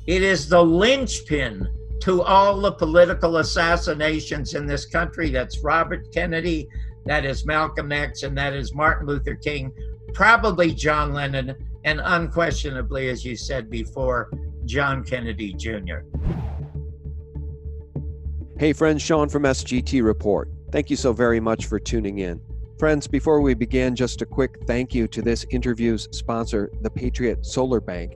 It is the linchpin to all the political assassinations in this country. That's Robert Kennedy, that is Malcolm X, and that is Martin Luther King, probably John Lennon, and unquestionably, as you said before, John Kennedy Jr. Hey friends, Sean from SGT Report. Thank you so very much for tuning in. Friends, before we begin, just a quick thank you to this interview's sponsor, the Patriot Solar Bank.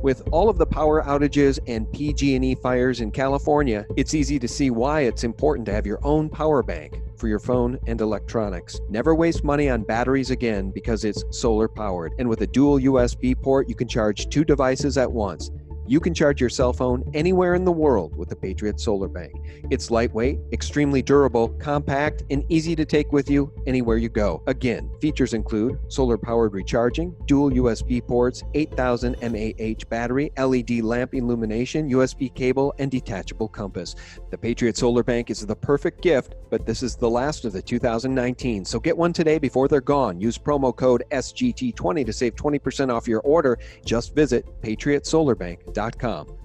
With all of the power outages and PG&E fires in California, it's easy to see why it's important to have your own power bank for your phone and electronics. Never waste money on batteries again because it's solar powered. And with a dual USB port, you can charge 2 devices at once. You can charge your cell phone anywhere in the world with the Patriot Solar Bank. It's lightweight, extremely durable, compact, and easy to take with you anywhere you go. Again, features include solar-powered recharging, dual USB ports, 8,000 mAh battery, LED lamp illumination, USB cable, and detachable compass. The Patriot Solar Bank is the perfect gift, but this is the last of the 2019, so get one today before they're gone. Use promo code SGT20 to save 20% off your order. Just visit patriotsolarbank.com.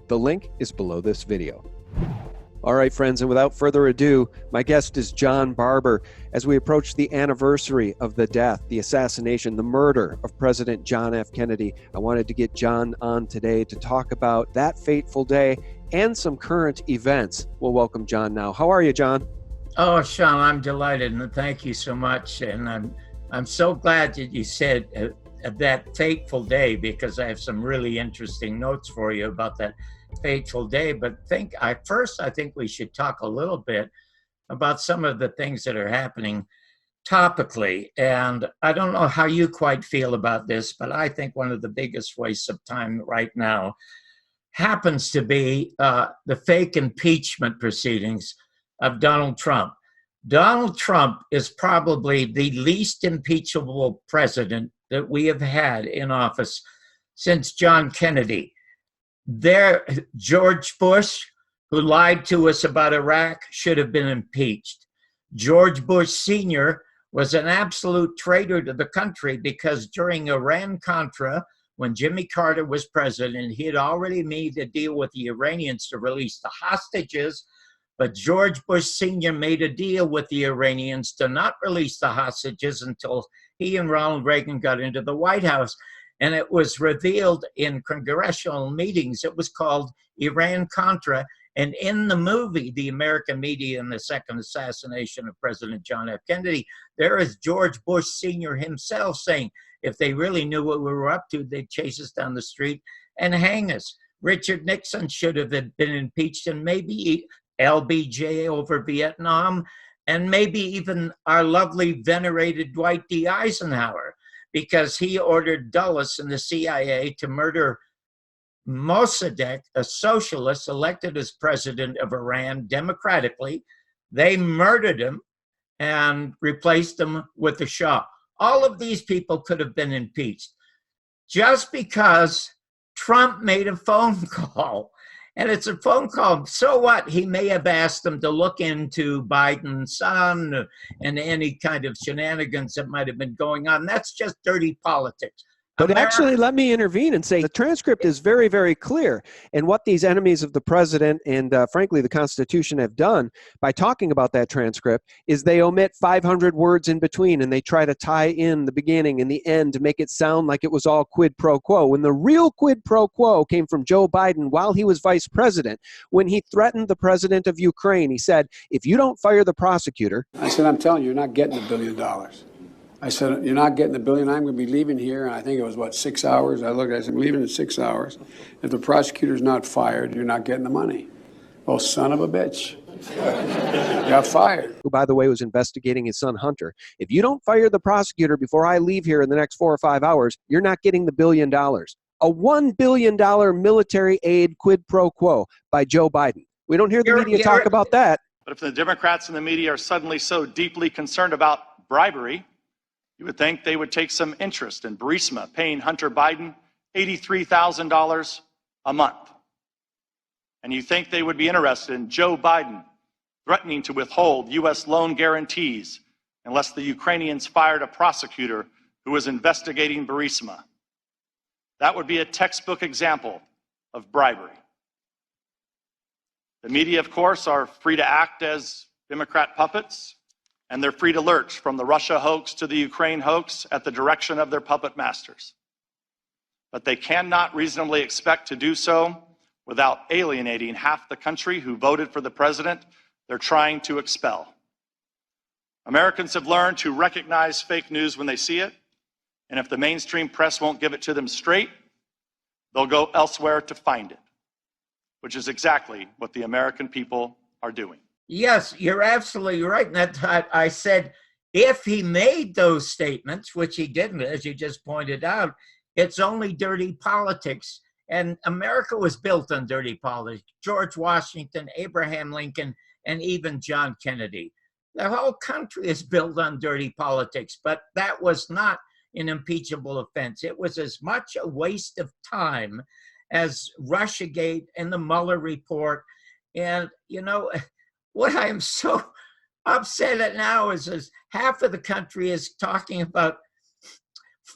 The link is below this video. All right, friends, and without further ado, my guest is John Barbour. As we approach the anniversary of the death, the assassination, the murder of President John F. Kennedy, I wanted to get John on today to talk about that fateful day and some current events. We'll welcome John now. How are you, John? Oh, Sean, I'm delighted, and thank you so much. And I'm so glad that you said that fateful day, because I have some really interesting notes for you about that fateful day. But I think we should talk a little bit about some of the things that are happening topically. And I don't know how you quite feel about this, but I think one of the biggest wastes of time right now happens to be the fake impeachment proceedings of Donald Trump. Donald Trump is probably the least impeachable president that we have had in office since John Kennedy. George Bush, who lied to us about Iraq, should have been impeached. George Bush Sr. was an absolute traitor to the country because during Iran-Contra, when Jimmy Carter was president, he had already made a deal with the Iranians to release the hostages, but George Bush Sr. made a deal with the Iranians to not release the hostages until he and Ronald Reagan got into the White House. And it was revealed in congressional meetings. It was called Iran-Contra. And in the movie, The American Media and the Second Assassination of President John F. Kennedy, there is George Bush Sr. himself saying, if they really knew what we were up to, they'd chase us down the street and hang us. Richard Nixon should have been impeached, and maybe LBJ over Vietnam, and maybe even our lovely venerated Dwight D. Eisenhower, because he ordered Dulles and the CIA to murder Mossadegh, a socialist elected as president of Iran democratically. They murdered him and replaced him with the Shah. All of these people could have been impeached just because Trump made a phone call. And it's a phone call. So what? He may have asked them to look into Biden's son and any kind of shenanigans that might have been going on. That's just dirty politics. But actually, let me intervene and say the transcript is very, very clear. And what these enemies of the president and, frankly, the Constitution have done by talking about that transcript is they omit 500 words in between, and they try to tie in the beginning and the end to make it sound like it was all quid pro quo. When the real quid pro quo came from Joe Biden while he was vice president, when he threatened the president of Ukraine, he said, if you don't fire the prosecutor. I said, I'm telling you, you're not getting $1 billion. I said, you're not getting $1 billion. I'm going to be leaving here. And I think it was, 6 hours? I said, I'm leaving in 6 hours. If the prosecutor's not fired, you're not getting the money. Oh, son of a bitch. Got fired. Who, by the way, was investigating his son, Hunter. If you don't fire the prosecutor before I leave here in the next 4 or 5 hours, you're not getting the $1 billion. A $1 billion military aid quid pro quo by Joe Biden. We don't hear the media talk about that. But if the Democrats and the media are suddenly so deeply concerned about bribery, you would think they would take some interest in Burisma paying Hunter Biden $83,000 a month. And you think they would be interested in Joe Biden threatening to withhold U.S. loan guarantees unless the Ukrainians fired a prosecutor who was investigating Burisma. That would be a textbook example of bribery. The media, of course, are free to act as Democrat puppets, and they're free to lurch from the Russia hoax to the Ukraine hoax at the direction of their puppet masters. But they cannot reasonably expect to do so without alienating half the country who voted for the president they're trying to expel. Americans have learned to recognize fake news when they see it, and if the mainstream press won't give it to them straight, they'll go elsewhere to find it, which is exactly what the American people are doing. Yes, you're absolutely right. And that I said, if he made those statements, which he didn't, as you just pointed out, it's only dirty politics. And America was built on dirty politics. George Washington, Abraham Lincoln, and even John Kennedy. The whole country is built on dirty politics, but that was not an impeachable offense. It was as much a waste of time as Russiagate and the Mueller report. And, you know, what I am so upset at now is half of the country is talking about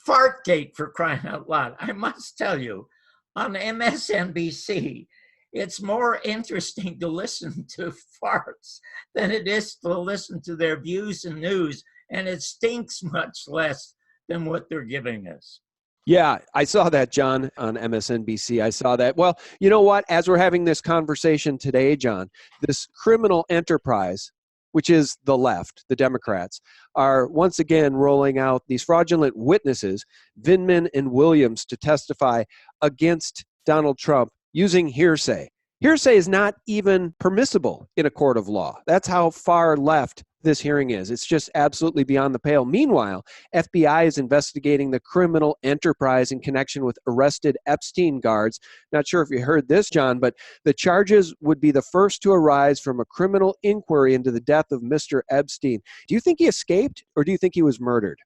Fartgate, for crying out loud. I must tell you, on MSNBC, it's more interesting to listen to farts than it is to listen to their views and news, and it stinks much less than what they're giving us. Yeah, I saw that, John, on MSNBC. I saw that. Well, you know what? As we're having this conversation today, John, this criminal enterprise, which is the left, the Democrats, are once again rolling out these fraudulent witnesses, Vindman and Williams, to testify against Donald Trump using hearsay. Hearsay is not even permissible in a court of law. That's how far left this hearing is. It's just absolutely beyond the pale. Meanwhile, FBI is investigating the criminal enterprise in connection with arrested Epstein guards. Not sure if you heard this, John, but the charges would be the first to arise from a criminal inquiry into the death of Mr. Epstein. Do you think he escaped, or do you think he was murdered?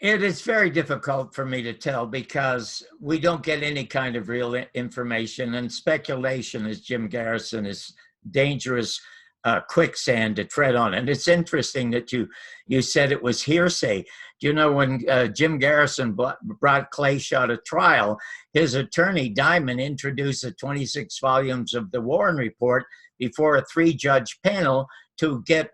It is very difficult for me to tell because we don't get any kind of real information, and speculation, as Jim Garrison, is dangerous quicksand to tread on. And it's interesting that you said it was hearsay. Do you know when Jim Garrison brought Clay Shaw to trial, his attorney, Diamond, introduced the 26 volumes of the Warren Report before a 3-judge panel to get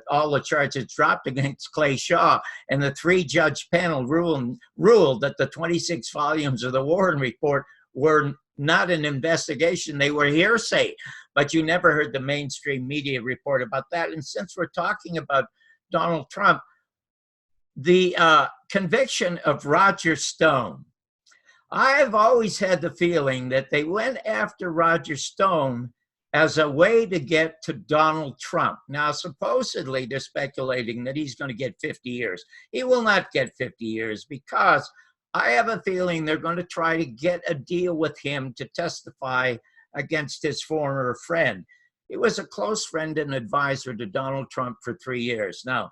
all the charges dropped against Clay Shaw. And the 3-judge panel ruled that the 26 volumes of the Warren Report were not an investigation, they were hearsay. But you never heard the mainstream media report about that. And since we're talking about Donald Trump, the conviction of Roger Stone, I've always had the feeling that they went after Roger Stone as a way to get to Donald Trump. Now, supposedly, they're speculating that he's going to get 50 years. He will not get 50 years because I have a feeling they're going to try to get a deal with him to testify against his former friend. He was a close friend and advisor to Donald Trump for 3 years. Now,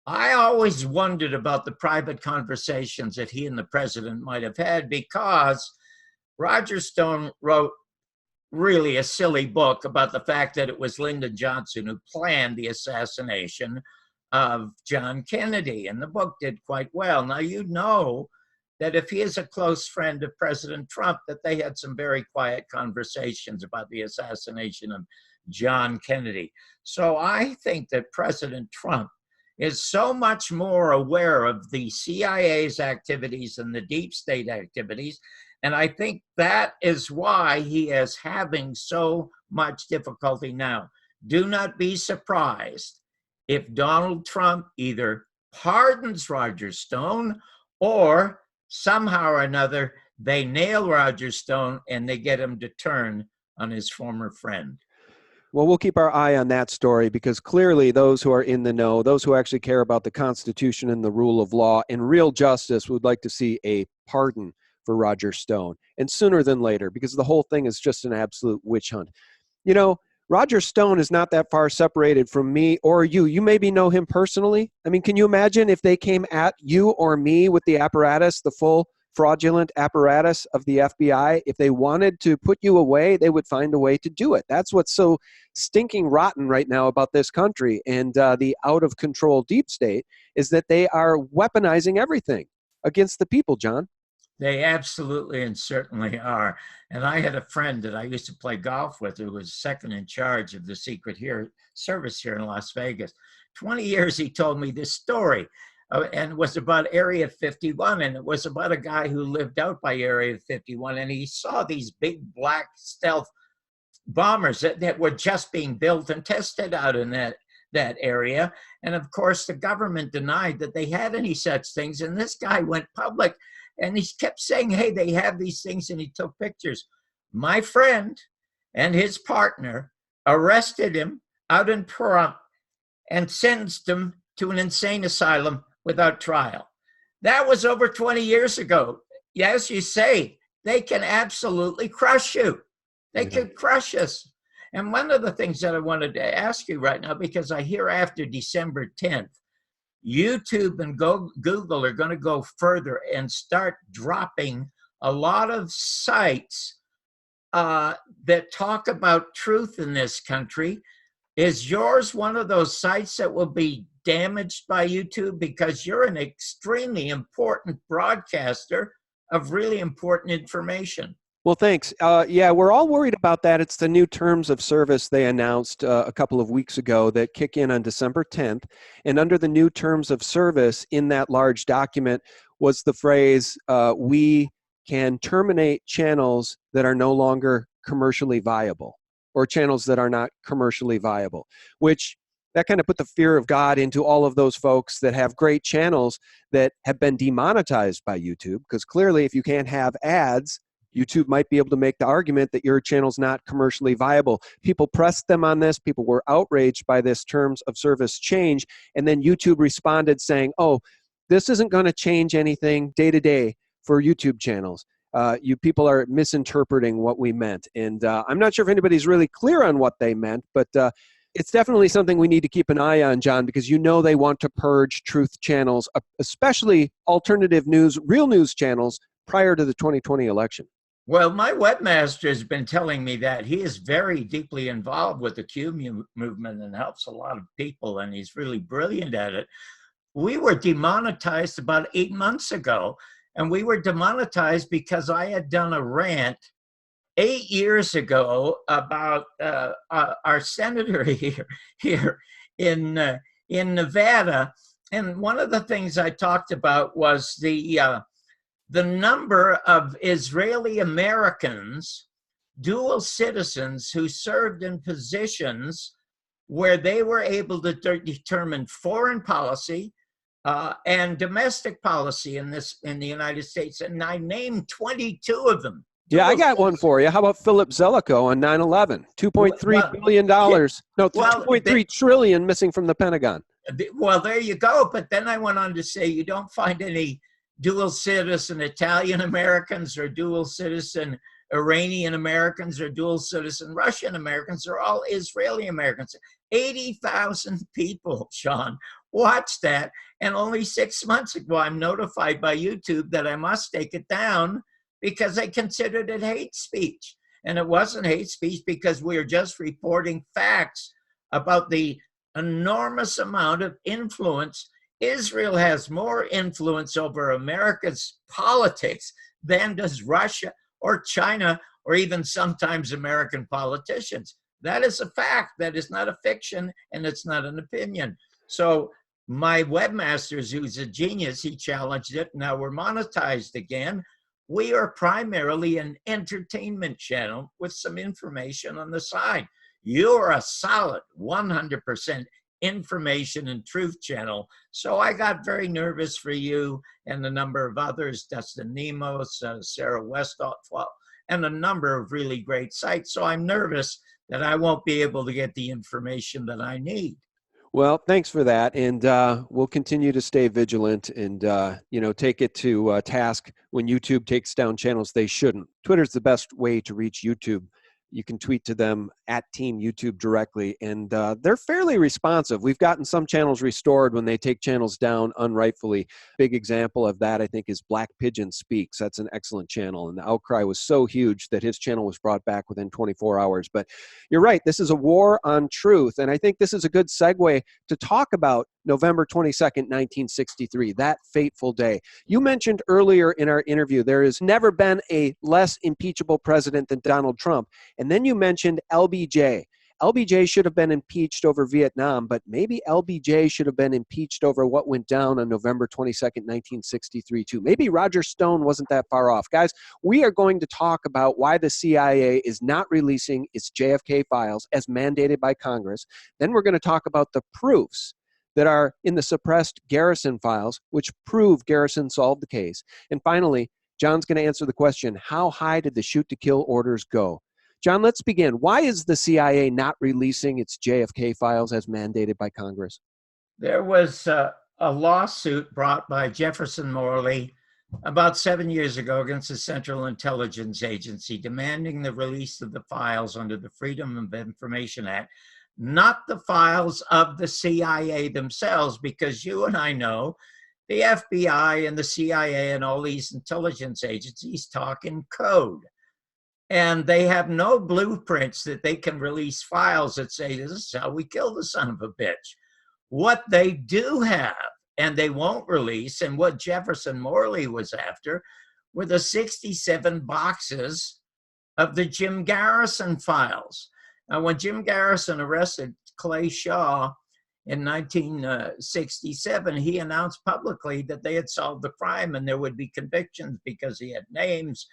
I always wondered about the private conversations that he and the president might have had because Roger Stone wrote really a silly book about the fact that it was Lyndon Johnson who planned the assassination of John Kennedy, and the book did quite well. Now, you know that if he is a close friend of President Trump, that they had some very quiet conversations about the assassination of John Kennedy. So I think that President Trump is so much more aware of the CIA's activities and the deep state activities. And I think that is why he is having so much difficulty now. Do not be surprised if Donald Trump either pardons Roger Stone or somehow or another they nail Roger Stone and they get him to turn on his former friend. Well, we'll keep our eye on that story because clearly those who are in the know, those who actually care about the Constitution and the rule of law and real justice would like to see a pardon for Roger Stone, and sooner than later, because the whole thing is just an absolute witch hunt. You know, Roger Stone is not that far separated from me or you. You maybe know him personally. I mean, can you imagine if they came at you or me with the apparatus, the full fraudulent apparatus of the FBI? If they wanted to put you away, they would find a way to do it. That's what's so stinking rotten right now about this country and the out-of-control deep state is that they are weaponizing everything against the people, John. They absolutely and certainly are. And I had a friend that I used to play golf with who was second in charge of the Secret Service here in Las Vegas. 20 years he told me this story, and it was about Area 51, and it was about a guy who lived out by Area 51, and he saw these big black stealth bombers that were just being built and tested out in that area. And of course, the government denied that they had any such things. And this guy went public and he kept saying, hey, they have these things. And he took pictures. My friend and his partner arrested him out in Pahrump and sentenced him to an insane asylum without trial. That was over 20 years ago. As you say, they can absolutely crush you. They can crush us. And one of the things that I wanted to ask you right now, because I hear after December 10th, YouTube and Google are going to go further and start dropping a lot of sites that talk about truth in this country. Is yours one of those sites that will be damaged by YouTube? Because you're an extremely important broadcaster of really important information. Well, thanks. Yeah, we're all worried about that. It's the new terms of service they announced a couple of weeks ago that kick in on December 10th. And under the new terms of service in that large document was the phrase, we can terminate channels that are no longer commercially viable, or channels that are not commercially viable, which that kind of put the fear of God into all of those folks that have great channels that have been demonetized by YouTube. Because clearly, if you can't have ads, YouTube might be able to make the argument that your channel's not commercially viable. People pressed them on this. People were outraged by this terms of service change. And then YouTube responded saying, oh, this isn't going to change anything day to day for YouTube channels. You people are misinterpreting what we meant. And I'm not sure if anybody's really clear on what they meant, but it's definitely something we need to keep an eye on, John, because you know they want to purge truth channels, especially alternative news, real news channels, prior to the 2020 election. Well, my webmaster has been telling me that he is very deeply involved with the Q movement and helps a lot of people, and he's really brilliant at it. We were demonetized about 8 months ago, and we were demonetized because I had done a rant 8 years ago about our senator here in Nevada. And one of the things I talked about was the number of Israeli Americans, dual citizens, who served in positions where they were able to determine foreign policy and domestic policy in the United States. And I named 22 of them. Yeah, I got one for you. How about Philip Zelikow on 9/11? $2.3 billion. No, $2.3 trillion missing from the Pentagon. Well, there you go. But then I went on to say you don't find any dual citizen Italian Americans or dual citizen Iranian Americans or dual citizen Russian Americans. They're all Israeli Americans. 80,000 people, Sean, watched that. And only 6 months ago, I'm notified by YouTube that I must take it down because they considered it hate speech. And it wasn't hate speech because we were just reporting facts about the enormous amount of influence. Israel has more influence over America's politics than does Russia or China or even sometimes American politicians. That is a fact. That is not a fiction, and it's not an opinion. So my webmaster, who's a genius, he challenged it. Now we're monetized again. We are primarily an entertainment channel with some information on the side. You're a solid 100% information and truth channel. So I got very nervous for you and a number of others, Dustin Nemos, Sarah Westall, and a number of really great sites. So I'm nervous that I won't be able to get the information that I need. Well, thanks for that, and we'll continue to stay vigilant and take it to task when YouTube takes down channels they shouldn't. Twitter's the best way to reach YouTube you can tweet to them at Team YouTube directly, and they're fairly responsive. We've gotten some channels restored when they take channels down unrightfully. Big example of that, I think, is Black Pigeon Speaks. That's an excellent channel, and the outcry was so huge that his channel was brought back within 24 hours. But you're right, this is a war on truth, and I think this is a good segue to talk about November 22nd, 1963, that fateful day. You mentioned earlier in our interview, there has never been a less impeachable president than Donald Trump. And then you mentioned LBJ. LBJ should have been impeached over Vietnam, but maybe LBJ should have been impeached over what went down on November 22nd, 1963, too. Maybe Roger Stone wasn't that far off. Guys, we are going to talk about why the CIA is not releasing its JFK files as mandated by Congress. Then we're going to talk about the proofs that are in the suppressed Garrison files, which prove Garrison solved the case. And finally, John's going to answer the question, how high did the shoot-to-kill orders go? John, let's begin. Why is the CIA not releasing its JFK files as mandated by Congress? There was a lawsuit brought by Jefferson Morley about 7 years ago against the Central Intelligence Agency demanding the release of the files under the Freedom of Information Act, not the files of the CIA themselves, because you and I know the FBI and the CIA and all these intelligence agencies talk in code. And they have no blueprints that they can release files that say, this is how we kill the son of a bitch. What they do have, and they won't release, and what Jefferson Morley was after, were the 67 boxes of the Jim Garrison files. Now, when Jim Garrison arrested Clay Shaw in 1967, he announced publicly that they had solved the crime and there would be convictions because he had names,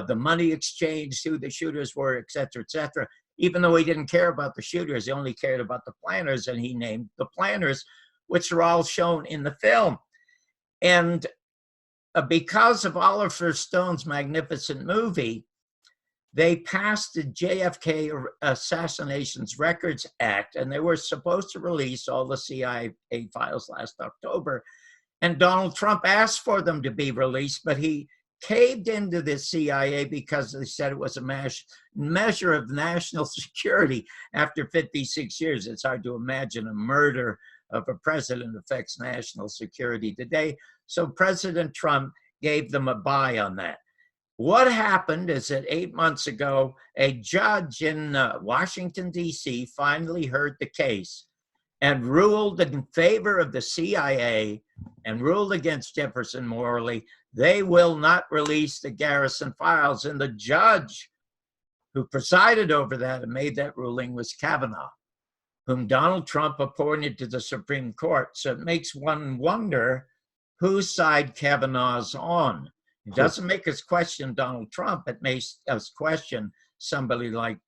the money exchange, who the shooters were, et cetera, even though he didn't care about the shooters, he only cared about the planners, and he named the planners, which are all shown in the film. And because of Oliver Stone's magnificent movie, they passed the JFK Assassinations Records Act, and they were supposed to release all the CIA files last October. And Donald Trump asked for them to be released, but he caved into the CIA because they said it was a measure of national security. After 56 years, it's hard to imagine a murder of a president affects national security today. So President Trump gave them a buy on that. What happened is that 8 months ago, a judge in Washington, D.C. finally heard the case and ruled in favor of the CIA and ruled against Jefferson Morley. They will not release the Garrison files. And the judge who presided over that and made that ruling was Kavanaugh, whom Donald Trump appointed to the Supreme Court. So it makes one wonder whose side Kavanaugh's on. It doesn't make us question Donald Trump. It makes us question somebody like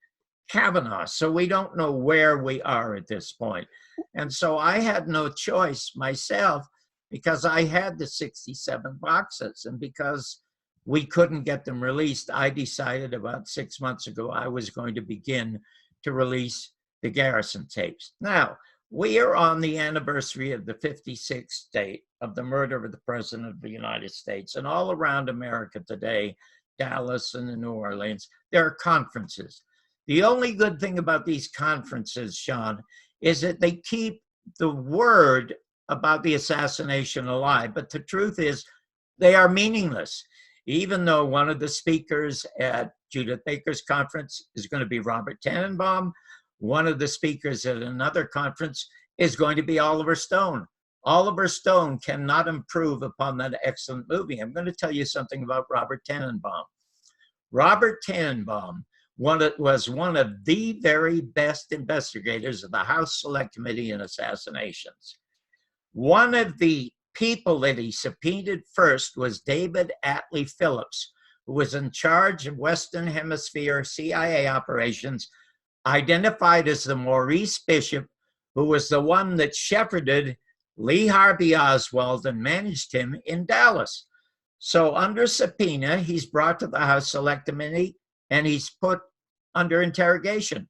Kavanaugh. So we don't know where we are at this point. And so I had no choice myself because I had the 67 boxes. And because we couldn't get them released, I decided about 6 months ago I was going to begin to release the Garrison tapes. Now, we are on the anniversary of the 56th date of the murder of the President of the United States. And all around America today, Dallas and New Orleans, there are conferences. The only good thing about these conferences, Sean, is that they keep the word about the assassination alive. But the truth is, they are meaningless. Even though one of the speakers at Judith Baker's conference is going to be Robert Tannenbaum, one of the speakers at another conference is going to be Oliver Stone. Oliver Stone cannot improve upon that excellent movie. I'm going to tell you something about Robert Tannenbaum. Robert Tannenbaum was one of the very best investigators of the House Select Committee on Assassinations. One of the people that he subpoenaed first was David Atlee Phillips, who was in charge of Western Hemisphere CIA operations, identified as the Maurice Bishop, who was the one that shepherded Lee Harvey Oswald and managed him in Dallas. So under subpoena, he's brought to the House Select Committee and he's put under interrogation.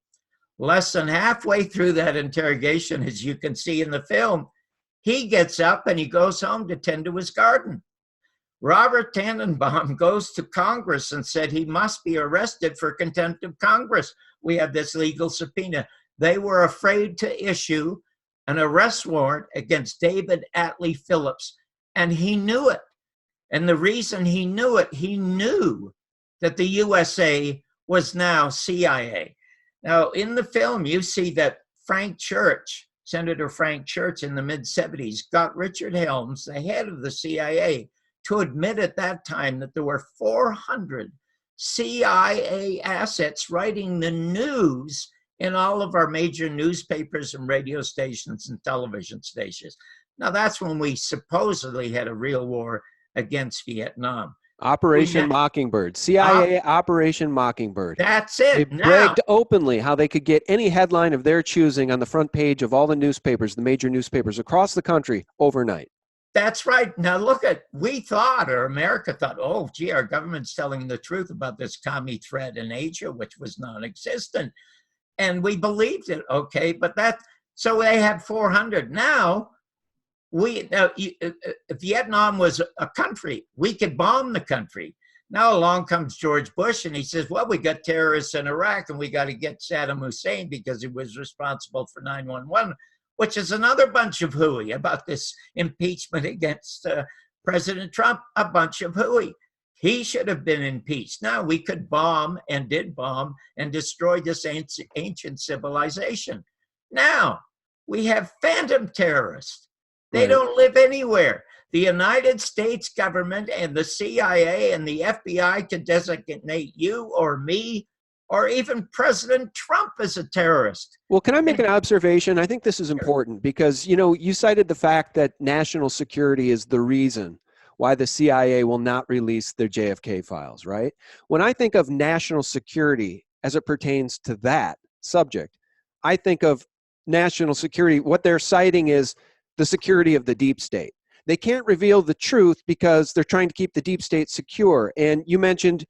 Less than halfway through that interrogation, as you can see in the film, he gets up and he goes home to tend to his garden. Robert Tannenbaum goes to Congress and said he must be arrested for contempt of Congress. We have this legal subpoena. They were afraid to issue an arrest warrant against David Atlee Phillips, and he knew it. And the reason he knew it, he knew that the USA was now CIA. Now, in the film, you see that Frank Church, Senator Frank Church in the mid-70s, got Richard Helms, the head of the CIA, to admit at that time that there were 400 CIA assets writing the news in all of our major newspapers and radio stations and television stations. Now, that's when we supposedly had a real war against Vietnam. Operation Mockingbird, CIA Operation Mockingbird. That's it. They bragged openly how they could get any headline of their choosing on the front page of all the newspapers, the major newspapers across the country overnight. That's right. Now look at, we thought, or America thought, oh, gee, our government's telling the truth about this commie threat in Asia, which was non-existent. And we believed it, okay, but so they had 400. Now, Vietnam was a country. We could bomb the country. Now along comes George Bush and he says, well, we got terrorists in Iraq and we got to get Saddam Hussein because he was responsible for 9/11, which is another bunch of hooey about this impeachment against President Trump, a bunch of hooey. He should have been impeached. Now we could bomb and did bomb and destroy this ancient civilization. Now we have phantom terrorists. They don't live anywhere. The United States government and the CIA and the FBI can designate you or me or even President Trump as a terrorist. Well, can I make an observation? I think this is important because, you know, you cited the fact that national security is the reason why the CIA will not release their JFK files, right? When I think of national security as it pertains to that subject, I think of national security, what they're citing is the security of the deep state. They can't reveal the truth because they're trying to keep the deep state secure. And you mentioned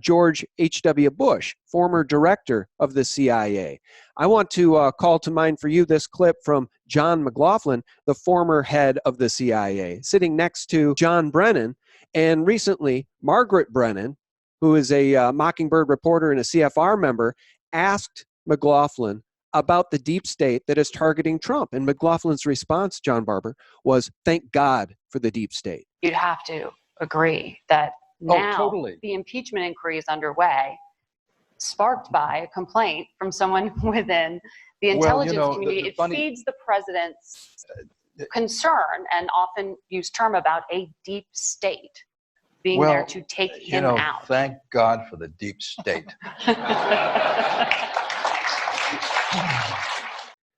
George H.W. Bush, former director of the CIA. I want to call to mind for you this clip from John McLaughlin, the former head of the CIA, sitting next to John Brennan. And recently, Margaret Brennan, who is a Mockingbird reporter and a CFR member, asked McLaughlin about the deep state that is targeting Trump. And McLaughlin's response, John Barbour, was, thank God for the deep state. You'd have to agree that now the impeachment inquiry is underway, sparked by a complaint from someone within the intelligence community. It feeds the president's concern and often used term about a deep state being there to take him out. Thank God for the deep state.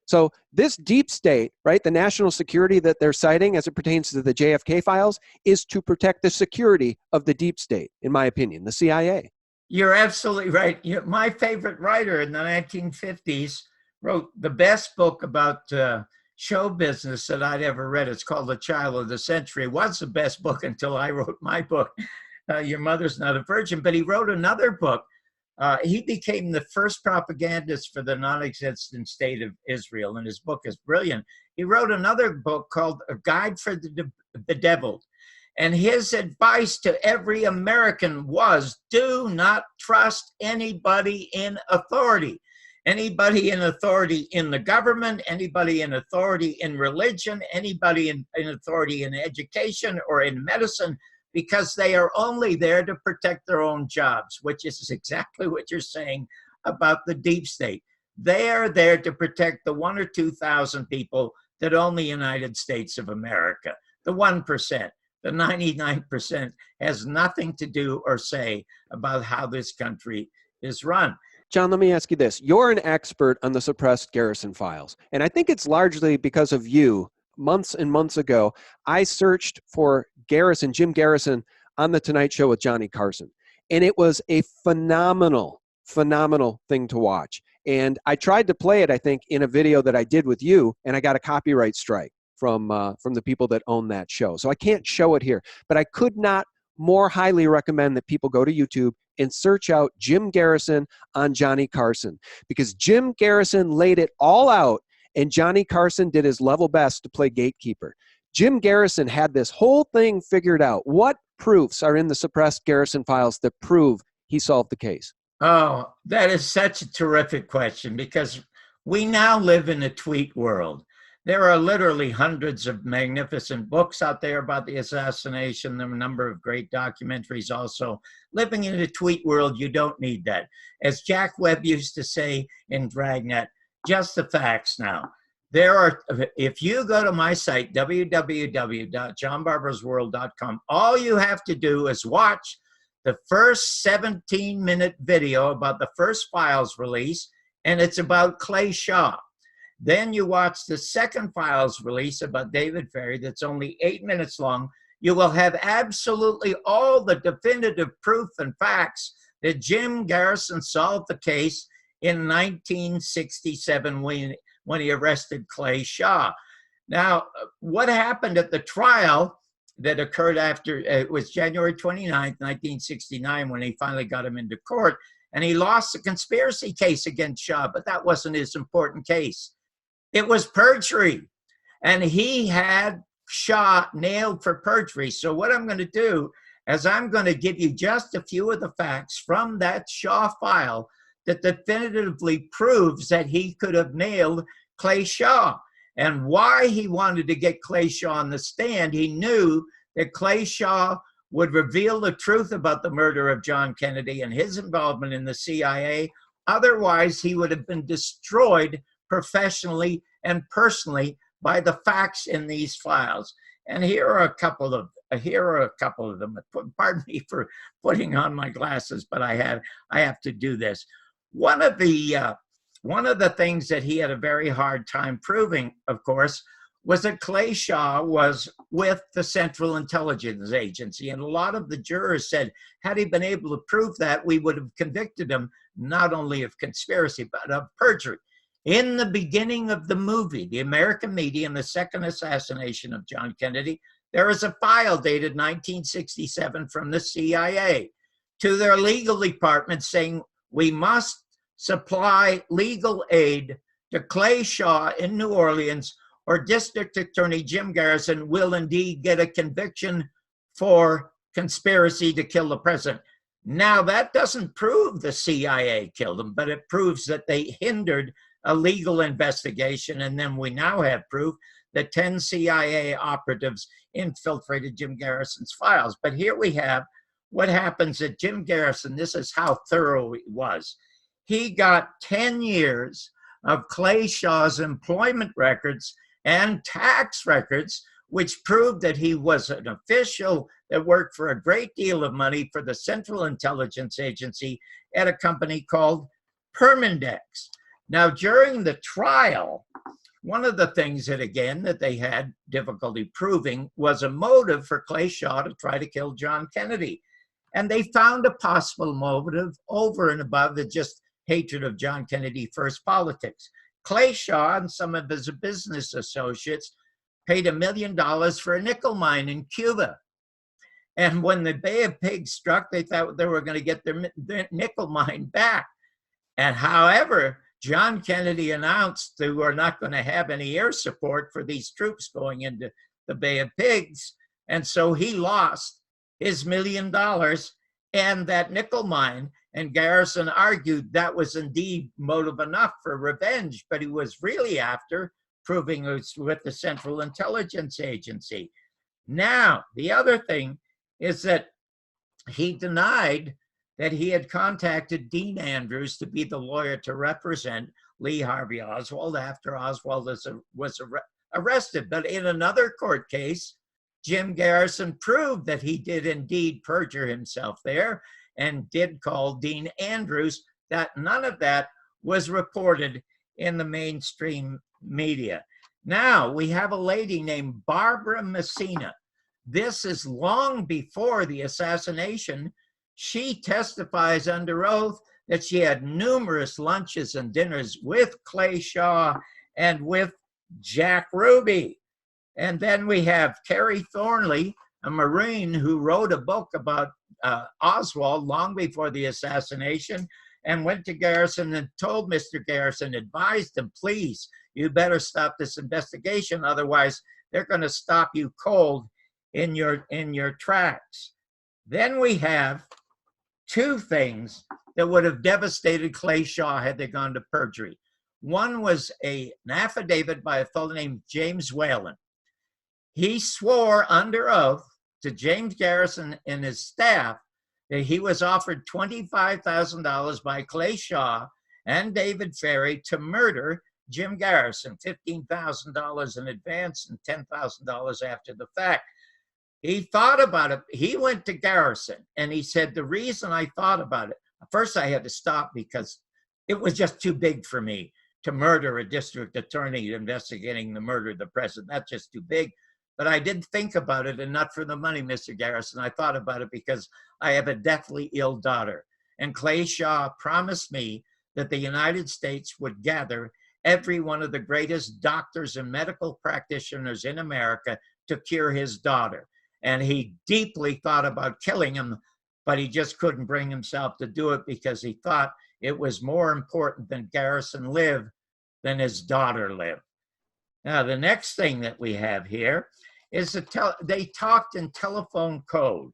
So this deep state, right, the national security that they're citing as it pertains to the JFK files is to protect the security of the deep state, in my opinion, the CIA. You're absolutely right. My favorite writer in the 1950s wrote the best book about show business that I'd ever read. It's called The Child of the Century. It was the best book until I wrote my book, Your Mother's Not a Virgin. But he wrote another book. He became the first propagandist for the non-existent state of Israel, and his book is brilliant. He wrote another book called A Guide for the Bedeviled, and his advice to every American was, do not trust anybody in authority. Anybody in authority in the government, anybody in authority in religion, anybody in authority in education or in medicine, because they are only there to protect their own jobs, which is exactly what you're saying about the deep state. They are there to protect the 1,000 or 2,000 people that own the United States of America. The 1%, the 99% has nothing to do or say about how this country is run. John, let me ask you this. You're an expert on the suppressed Garrison files, and I think it's largely because of you. Months and months ago, I searched for Garrison, Jim Garrison, on the Tonight Show with Johnny Carson. And it was a phenomenal thing to watch. And I tried to play it, I think, in a video that I did with you, and I got a copyright strike from the people that own that show. So I can't show it here. But I could not more highly recommend that people go to YouTube and search out Jim Garrison on Johnny Carson. Because Jim Garrison laid it all out, and Johnny Carson did his level best to play gatekeeper. Jim Garrison had this whole thing figured out. What proofs are in the suppressed Garrison files that prove he solved the case? Oh, that is such a terrific question, because we now live in a tweet world. There are literally hundreds of magnificent books out there about the assassination. There are a number of great documentaries also. Living in a tweet world, you don't need that. As Jack Webb used to say in Dragnet, just the facts now. There are, if you go to my site, www.johnbarbersworld.com, all you have to do is watch the first 17-minute video about the first files release, and it's about Clay Shaw. Then you watch the second files release about David Ferrie that's only 8 minutes long. You will have absolutely all the definitive proof and facts that Jim Garrison solved the case in 1967 when he arrested Clay Shaw. Now, what happened at the trial that occurred after, it was January 29th, 1969, when he finally got him into court, and he lost the conspiracy case against Shaw, but that wasn't his important case. It was perjury, and he had Shaw nailed for perjury. So what I'm going to do is I'm going to give you just a few of the facts from that Shaw file that definitively proves that he could have nailed Clay Shaw. And why he wanted to get Clay Shaw on the stand, he knew that Clay Shaw would reveal the truth about the murder of John Kennedy and his involvement in the CIA. Otherwise, he would have been destroyed professionally and personally by the facts in these files. And here are a couple of them. Pardon me for putting on my glasses, but I have to do this. One of the things that he had a very hard time proving, of course, was that Clay Shaw was with the Central Intelligence Agency. And a lot of the jurors said, had he been able to prove that, we would have convicted him not only of conspiracy, but of perjury. In the beginning of the movie, The American Media and the Second Assassination of John Kennedy, there is a file dated 1967 from the CIA to their legal department saying, we must supply legal aid to Clay Shaw in New Orleans, or District Attorney Jim Garrison will indeed get a conviction for conspiracy to kill the president. Now, that doesn't prove the CIA killed him, but it proves that they hindered a legal investigation. And then we now have proof that 10 CIA operatives infiltrated Jim Garrison's files. But here we have what happens at Jim Garrison. This is how thorough he was. He got 10 years of Clay Shaw's employment records and tax records, which proved that he was an official that worked for a great deal of money for the Central Intelligence Agency at a company called Permindex. Now, during the trial, one of the things that they had difficulty proving was a motive for Clay Shaw to try to kill John Kennedy. And they found a possible motive over and above the just hatred of John Kennedy first politics. Clay Shaw and some of his business associates paid $1 million for a nickel mine in Cuba. And when the Bay of Pigs struck, they thought they were going to get their nickel mine back. And however, John Kennedy announced they were not going to have any air support for these troops going into the Bay of Pigs. And so he lost his $1 million and that nickel mine. And Garrison argued that was indeed motive enough for revenge, but he was really after proving it was with the Central Intelligence Agency. Now, the other thing is that he denied that he had contacted Dean Andrews to be the lawyer to represent Lee Harvey Oswald after Oswald was arrested. But in another court case, Jim Garrison proved that he did indeed perjure himself there and did call Dean Andrews. That none of that was reported in the mainstream media. Now we have a lady named Barbara Messina. This is long before the assassination. She testifies under oath that she had numerous lunches and dinners with Clay Shaw and with Jack Ruby. And then we have Kerry Thornley, a Marine who wrote a book about Oswald long before the assassination, and went to Garrison and told Mr. Garrison, advised him, please, you better stop this investigation, otherwise they're going to stop you cold in your tracks. Then we have two things that would have devastated Clay Shaw had they gone to perjury. One was an affidavit by a fellow named James Whalen. He swore under oath to James Garrison and his staff that he was offered $25,000 by Clay Shaw and David Ferry to murder Jim Garrison, $15,000 in advance and $10,000 after the fact. He thought about it. He went to Garrison and he said, the reason I thought about it, first I had to stop because it was just too big for me to murder a district attorney investigating the murder of the president. That's just too big. But I did think about it, and not for the money, Mr. Garrison. I thought about it because I have a deathly ill daughter. And Clay Shaw promised me that the United States would gather every one of the greatest doctors and medical practitioners in America to cure his daughter. And he deeply thought about killing him, but he just couldn't bring himself to do it because he thought it was more important that Garrison live than his daughter live. Now, the next thing that we have here is they talked in telephone code.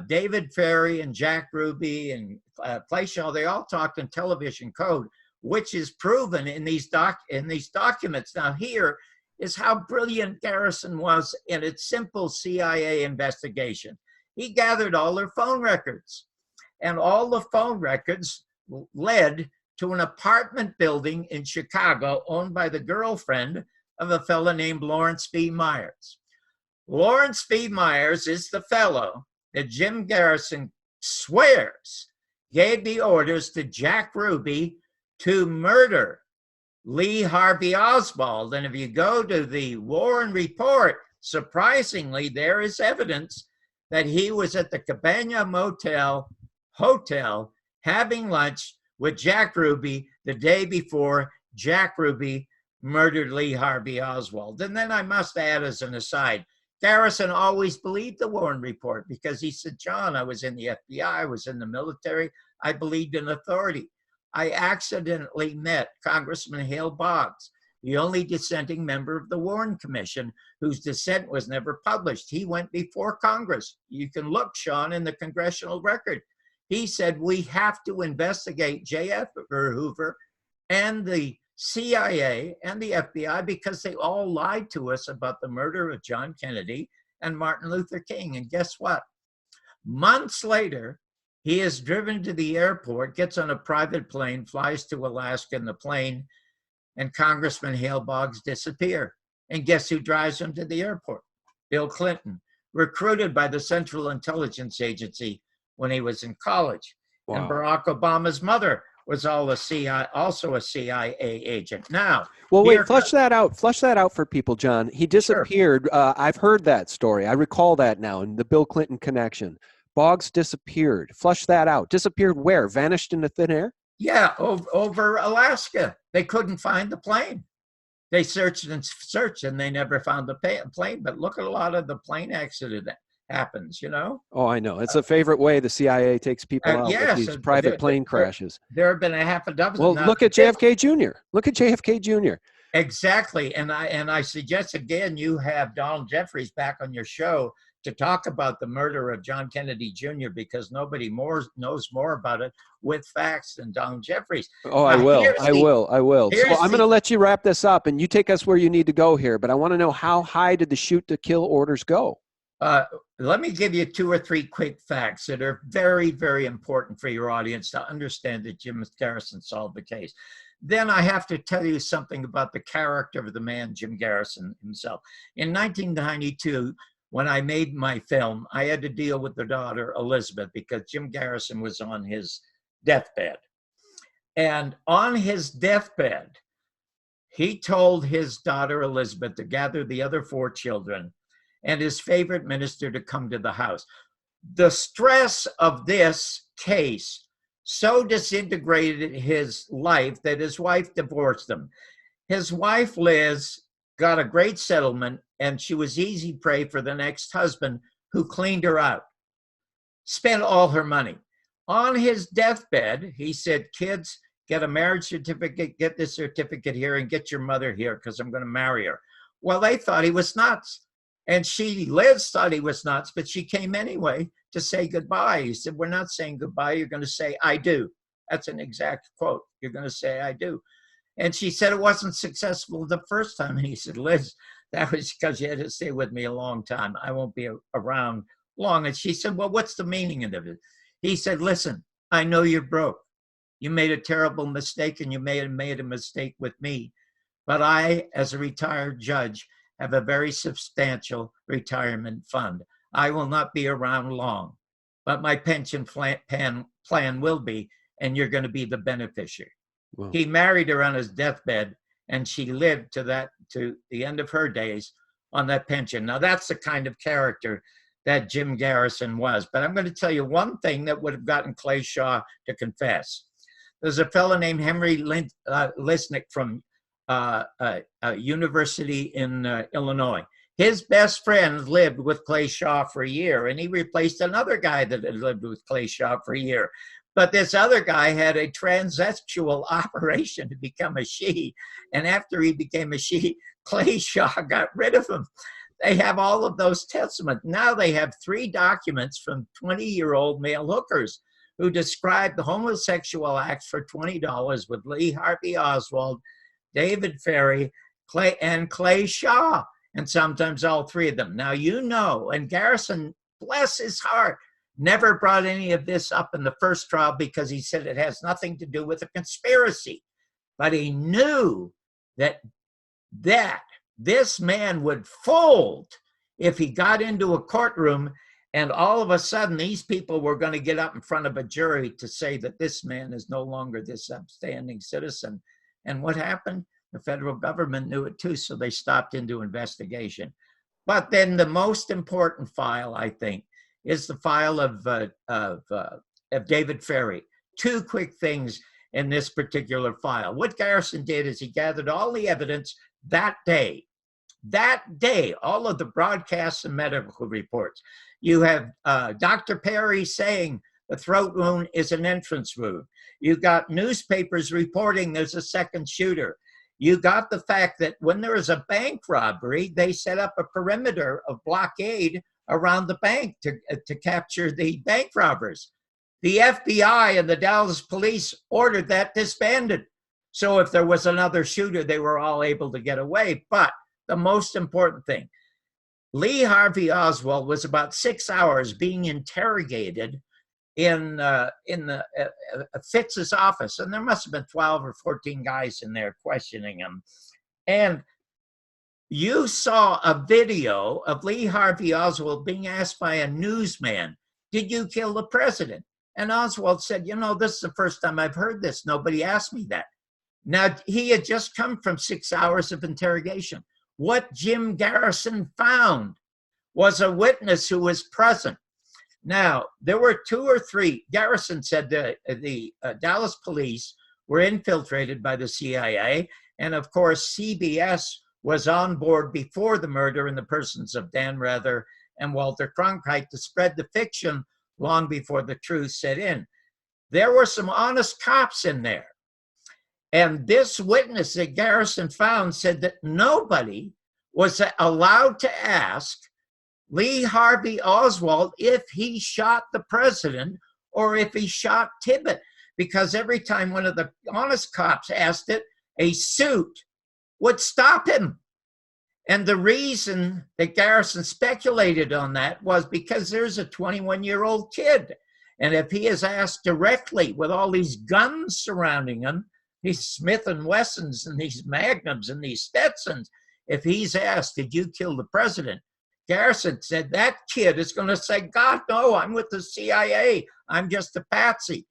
David Ferry and Jack Ruby and Clay Shaw, they all talked in television code, which is proven in these documents. Now, here is how brilliant Garrison was in its simple CIA investigation. He gathered all their phone records, and all the phone records led to an apartment building in Chicago owned by the girlfriend of a fellow named Lawrence V. Myers. Lawrence V. Myers is the fellow that Jim Garrison swears gave the orders to Jack Ruby to murder Lee Harvey Oswald. And if you go to the Warren Report, surprisingly, there is evidence that he was at the Cabana Hotel having lunch with Jack Ruby the day before Jack Ruby murdered Lee Harvey Oswald. And then I must add as an aside, Garrison always believed the Warren Report because he said, John, I was in the FBI, I was in the military, I believed in authority. I accidentally met Congressman Hale Boggs, the only dissenting member of the Warren Commission, whose dissent was never published. He went before Congress. You can look, Sean, in the congressional record. He said, we have to investigate J. Edgar Hoover and the CIA and the FBI because they all lied to us about the murder of John Kennedy and Martin Luther King. And guess what? Months later, he is driven to the airport, gets on a private plane, flies to Alaska in the plane, and Congressman Hale Boggs disappear. And guess who drives him to the airport? Bill Clinton, recruited by the Central Intelligence Agency when he was in college. Wow. And Barack Obama's mother was also a CIA agent. Now, well, wait, flush that out for people, John. He disappeared. Sure. I've heard that story. I recall that now in the Bill Clinton connection. Boggs disappeared. Flush that out. Disappeared where? Vanished into thin air? Yeah, over Alaska. They couldn't find the plane. They searched and they never found the plane. But look at a lot of the plane accident happens, you know? Oh, I know. It's a favorite way the CIA takes people out with these private plane crashes. There have been a half a dozen. Well, look at JFK Jr. Look at JFK Jr. Exactly. And I suggest, again, you have Donald Jeffries back on your show to talk about the murder of John Kennedy Jr. because nobody knows more about it with facts than Donald Jeffries. Oh, I will. So I'm going to let you wrap this up, and you take us where you need to go here. But I want to know, how high did the shoot to kill orders go? Let me give you 2 or 3 quick facts that are very, very important for your audience to understand that Jim Garrison solved the case. Then I have to tell you something about the character of the man, Jim Garrison himself. In 1992, when I made my film, I had to deal with the daughter, Elizabeth, because Jim Garrison was on his deathbed. And on his deathbed, he told his daughter, Elizabeth, to gather the other 4 children and his favorite minister to come to the house. The stress of this case so disintegrated his life that his wife divorced him. His wife, Liz, got a great settlement, and she was easy prey for the next husband who cleaned her out, spent all her money. On his deathbed, he said, kids, get a marriage certificate, get this certificate here, and get your mother here because I'm going to marry her. Well, they thought he was nuts. And Liz thought he was nuts, but she came anyway to say goodbye. He said, we're not saying goodbye. You're going to say, I do. That's an exact quote. You're going to say, I do. And she said it wasn't successful the first time. And he said, Liz, that was because you had to stay with me a long time. I won't be around long. And she said, well, what's the meaning of it? He said, listen, I know you're broke. You made a terrible mistake, and you may have made a mistake with me. But I, as a retired judge, have a very substantial retirement fund. I will not be around long, but my pension plan will be, and you're going to be the beneficiary. Wow. He married her on his deathbed, and she lived to the end of her days on that pension. Now, that's the kind of character that Jim Garrison was. But I'm going to tell you one thing that would have gotten Clay Shaw to confess. There's a fellow named Henry Lisnick from university in Illinois. His best friend lived with Clay Shaw for a year, and he replaced another guy that had lived with Clay Shaw for a year. But this other guy had a transsexual operation to become a she, and after he became a she, Clay Shaw got rid of him. They have all of those testaments. Now they have 3 documents from 20-year-old male hookers who described the homosexual acts for $20 with Lee Harvey Oswald, David Ferry, Clay Shaw, and sometimes all 3 of them. Now, you know, and Garrison, bless his heart, never brought any of this up in the first trial because he said it has nothing to do with a conspiracy. But he knew that this man would fold if he got into a courtroom and all of a sudden these people were going to get up in front of a jury to say that this man is no longer this upstanding citizen. And what happened? The federal government knew it too, so they stopped into investigation. But then the most important file, I think, is the file of David Ferry. 2 quick things in this particular file. What Garrison did is he gathered all the evidence that day, all of the broadcasts and medical reports. You have Dr. Perry saying the throat wound is an entrance wound. You got newspapers reporting there's a second shooter. You got the fact that when there is a bank robbery, they set up a perimeter of blockade around the bank to capture the bank robbers. The FBI and the Dallas police ordered that disbanded. So if there was another shooter, they were all able to get away. But the most important thing, Lee Harvey Oswald was about 6 hours being interrogated in Fitz's office, and there must have been 12 or 14 guys in there questioning him. And you saw a video of Lee Harvey Oswald being asked by a newsman, did you kill the president? And Oswald said, you know, this is the first time I've heard this. Nobody asked me that. Now, he had just come from 6 hours of interrogation. What Jim Garrison found was a witness who was present. Now, there were 2 or 3. Garrison said that the Dallas police were infiltrated by the CIA. And of course, CBS was on board before the murder in the persons of Dan Rather and Walter Cronkite to spread the fiction long before the truth set in. There were some honest cops in there. And this witness that Garrison found said that nobody was allowed to ask Lee Harvey Oswald if he shot the president or if he shot Tibbet, because every time one of the honest cops asked it, a suit would stop him. And the reason that Garrison speculated on that was because there's a 21-year-old kid. And if he is asked directly with all these guns surrounding him, these Smith & Wessons and these Magnums and these Stetsons, if he's asked, did you kill the president? Garrison said that kid is going to say, God, no, I'm with the CIA. I'm just a patsy.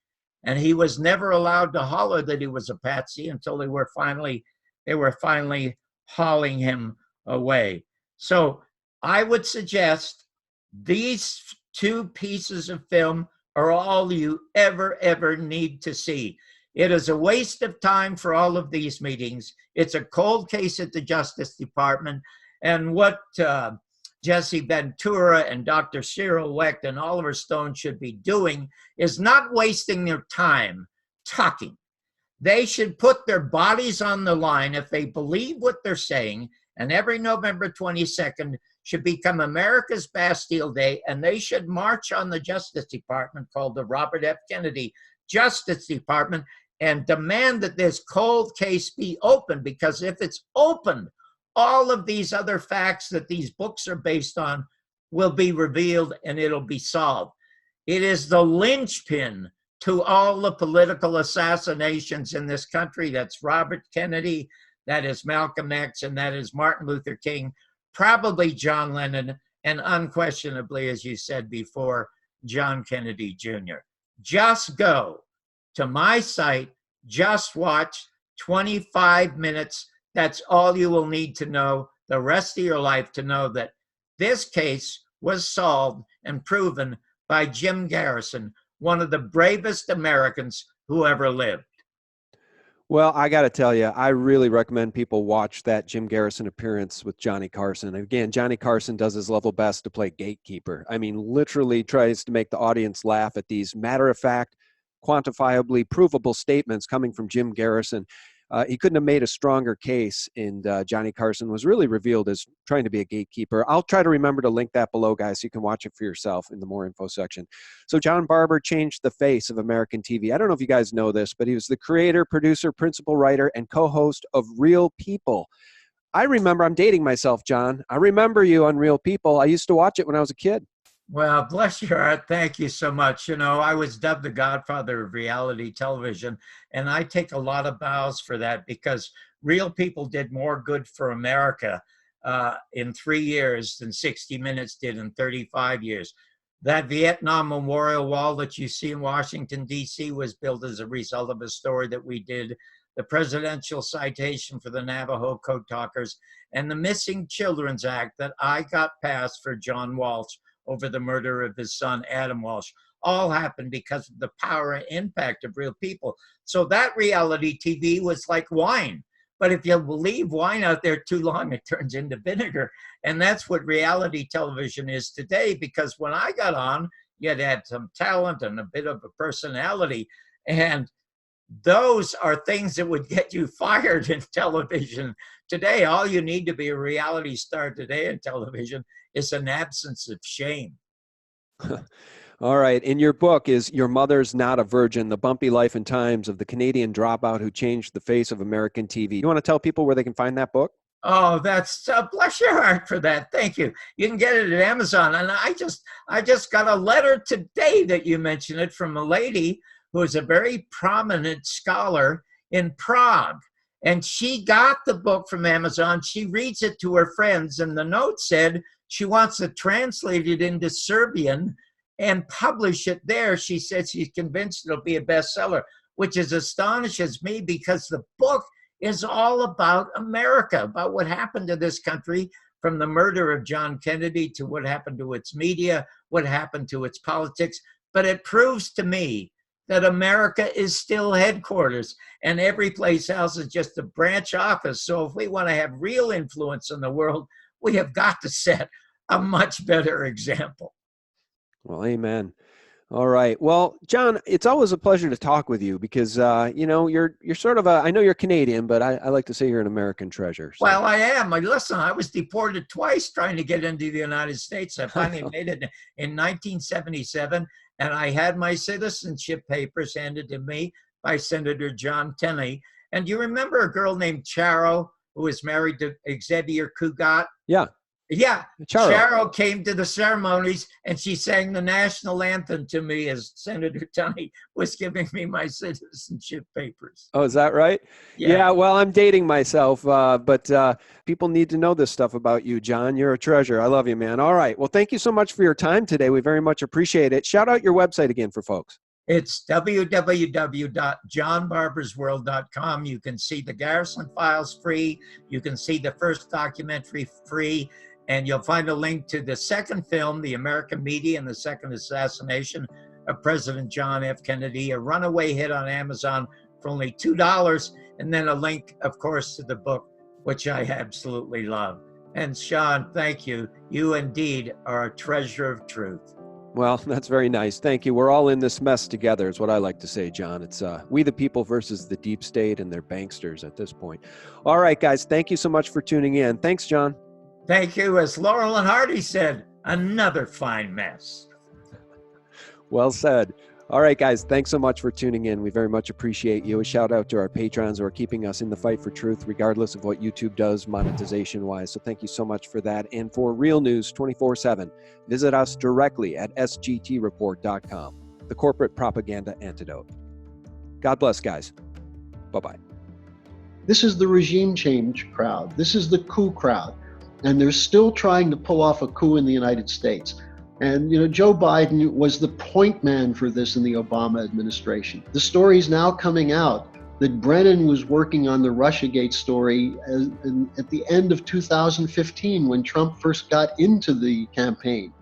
And he was never allowed to holler that he was a patsy until they were finally hauling him away. So I would suggest these 2 pieces of film are all you ever need to see. It is a waste of time for all of these meetings. It's a cold case at the Justice Department. And what Jesse Ventura and Dr. Cyril Wecht and Oliver Stone should be doing is not wasting their time talking. They should put their bodies on the line if they believe what they're saying. And every November 22nd should become America's Bastille Day, and they should march on the Justice Department, called the Robert F. Kennedy Justice Department, and demand that this cold case be opened, because if it's opened, all of these other facts that these books are based on will be revealed and it'll be solved. It is the linchpin to all the political assassinations in this country. That's Robert Kennedy, that is Malcolm X, and that is Martin Luther King, probably John Lennon, and unquestionably, as you said before, John Kennedy Jr. Just go to my site, just watch 25 minutes. That's all you will need to know the rest of your life to know that this case was solved and proven by Jim Garrison, one of the bravest Americans who ever lived. Well, I got to tell you, I really recommend people watch that Jim Garrison appearance with Johnny Carson. Again, Johnny Carson does his level best to play gatekeeper. I mean, literally tries to make the audience laugh at these matter-of-fact, quantifiably provable statements coming from Jim Garrison. He couldn't have made a stronger case, and Johnny Carson was really revealed as trying to be a gatekeeper. I'll try to remember to link that below, guys, so you can watch it for yourself in the more info section. So John Barbour changed the face of American TV. I don't know if you guys know this, but he was the creator, producer, principal writer, and co-host of Real People. I remember, I'm dating myself, John. I remember you on Real People. I used to watch it when I was a kid. Well, bless your heart. Thank you so much. You know, I was dubbed the godfather of reality television, and I take a lot of bows for that, because Real People did more good for America in 3 years than 60 Minutes did in 35 years. That Vietnam Memorial Wall that you see in Washington, D.C. was built as a result of a story that we did. The presidential citation for the Navajo Code Talkers, and the Missing Children's Act that I got passed for John Walsh over the murder of his son, Adam Walsh, all happened because of the power and impact of Real People. So that reality TV was like wine. But if you leave wine out there too long, it turns into vinegar. And that's what reality television is today, because when I got on, you had to have some talent and a bit of a personality. And those are things that would get you fired in television. Today, all you need to be a reality star today in television is an absence of shame. All right. In your book is Your Mother's Not a Virgin, The Bumpy Life and Times of the Canadian Dropout Who Changed the Face of American TV. You want to tell people where they can find that book? Oh, that's bless your heart for that. Thank you. You can get it at Amazon. And I just got a letter today that you mentioned it, from a lady who is a very prominent scholar in Prague. And she got the book from Amazon. She reads it to her friends, and the note said she wants to translate it into Serbian and publish it there. She said she's convinced it'll be a bestseller, which astonishes me, because the book is all about America, about what happened to this country, from the murder of John Kennedy to what happened to its media, what happened to its politics. But it proves to me that America is still headquarters, and every place else is just a branch office. So if we want to have real influence in the world, we have got to set a much better example. Well, amen. All right. Well, John, it's always a pleasure to talk with you, because, you know, you're sort of I know you're Canadian, but I like to say you're an American treasure. So. Well, I am. Listen, I was deported twice trying to get into the United States. I finally made it in 1977, and I had my citizenship papers handed to me by Senator John Tenney. And do you remember a girl named Charo, who was married to Xavier Cugat? Yeah. Yeah, Charo came to the ceremonies, and she sang the national anthem to me as Senator Tunney was giving me my citizenship papers. Oh, is that right? Yeah, well, I'm dating myself, but people need to know this stuff about you, John. You're a treasure. I love you, man. All right. Well, thank you so much for your time today. We very much appreciate it. Shout out your website again for folks. It's www.johnbarbersworld.com. You can see the Garrison files free. You can see the first documentary free. And you'll find a link to the second film, The American Media and the Second Assassination of President John F. Kennedy, a runaway hit on Amazon for only $2. And then a link, of course, to the book, which I absolutely love. And Sean, thank you. You indeed are a treasure of truth. Well, that's very nice. Thank you. We're all in this mess together, is what I like to say, John. It's we the people versus the deep state and their banksters at this point. All right, guys. Thank you so much for tuning in. Thanks, John. Thank you. As Laurel and Hardy said, another fine mess. Well said. All right, guys, thanks so much for tuning in. We very much appreciate you. A shout out to our patrons who are keeping us in the fight for truth, regardless of what YouTube does monetization-wise. So thank you so much for that. And for real news 24/7, visit us directly at sgtreport.com, the corporate propaganda antidote. God bless, guys. Bye-bye. This is the regime change crowd. This is the coup crowd. And they're still trying to pull off a coup in the United States. And, Joe Biden was the point man for this in the Obama administration. The story is now coming out that Brennan was working on the Russiagate story at the end of 2015 when Trump first got into the campaign.